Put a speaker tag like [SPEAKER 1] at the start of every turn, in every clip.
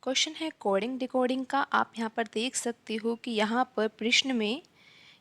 [SPEAKER 1] Question है coding decoding का। आप यहाँ पर देख सकते हो कि यहाँ पर प्रश्न में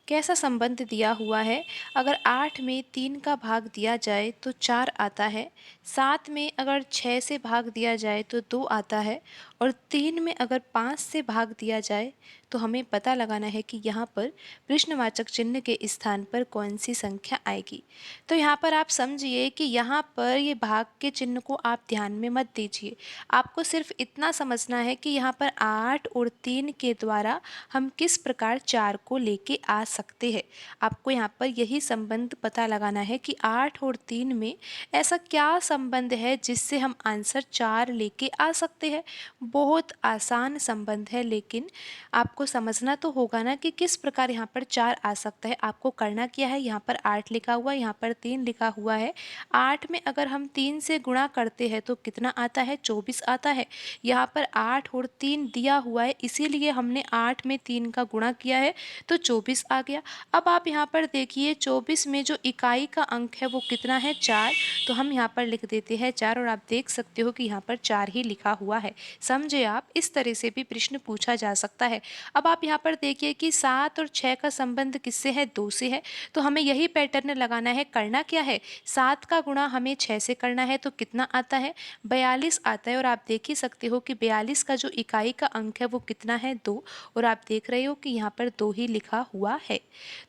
[SPEAKER 1] कैसा संबंध दिया हुआ है। अगर 8 में 3 का भाग दिया जाए तो 4 आता है। 7 में अगर 6 से भाग दिया जाए तो 2 आता है। और 3 में अगर 5 से भाग दिया जाए तो हमें पता लगाना है कि यहाँ पर प्रश्नवाचक चिन्ह के स्थान पर कौन सी संख्या आएगी। तो यहाँ पर आप समझिए कि यहाँ पर ये भाग के चिन्ह को आप ध्यान में मत दीजिए। आपको सिर्फ इतना समझना है कि यहाँ पर 8 और 3 के द्वारा हम किस प्रकार 4 को लेके आ सकते हैं। आपको यहाँ पर यही संबंध पता लगाना है कि 8 और 3 में ऐसा क्या संबंध है जिससे हम आंसर 4 लेके आ सकते हैं। बहुत आसान संबंध है, लेकिन आपको समझना तो होगा ना कि किस प्रकार यहाँ पर 4 आ सकता है। आपको करना क्या है, यहाँ पर 8 लिखा हुआ है, यहाँ पर 3 लिखा हुआ है। 8 में अगर हम 3 से गुणा करते हैं तो कितना आता है, 24 आता है। यहाँ पर 8 और 3 दिया हुआ है, इसीलिए हमने 8 में 3 का गुणा किया है तो 24 आ गया। अब आप यहाँ पर देखिए 24 में जो इकाई का अंक है वो कितना है, 4। तो हम यहाँ पर लिख देते हैं 4 और आप देख सकते हो कि यहाँ पर 4 ही लिखा हुआ है। समझे आप, इस तरह से भी प्रश्न पूछा जा सकता है। अब आप यहाँ पर देखिए कि 7 और 6 का संबंध किससे है, 2 से है। तो हमें यही पैटर्न लगाना है। करना क्या है, 7 का गुणा हमें 6 से करना है तो कितना आता है, 42 आता है। और आप देख ही सकते हो कि 42 का जो इकाई का अंक है वो कितना है, 2। और आप देख रहे हो कि यहाँ पर 2 ही लिखा हुआ है।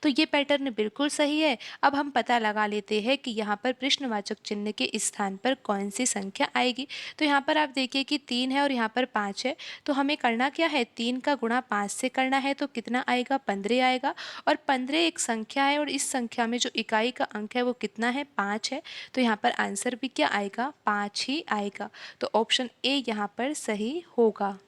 [SPEAKER 1] तो ये पैटर्न बिल्कुल सही है। अब हम पता लगा लेते हैं कि यहाँ पर प्रश्नवाचक चिन्ह के स्थान पर कौन सी संख्या आएगी। तो यहाँ पर आप देखिए कि 3 है और यहाँ पर 5 है। तो हमें करना क्या है, 3 का गुणा 5 से करना है तो कितना आएगा, 15 आएगा। और 15 एक संख्या है और इस संख्या में जो इकाई का अंक है वो कितना है, 5 है। तो यहाँ पर आंसर भी क्या आएगा, 5 ही आएगा। तो ऑप्शन ए यहाँ पर सही होगा।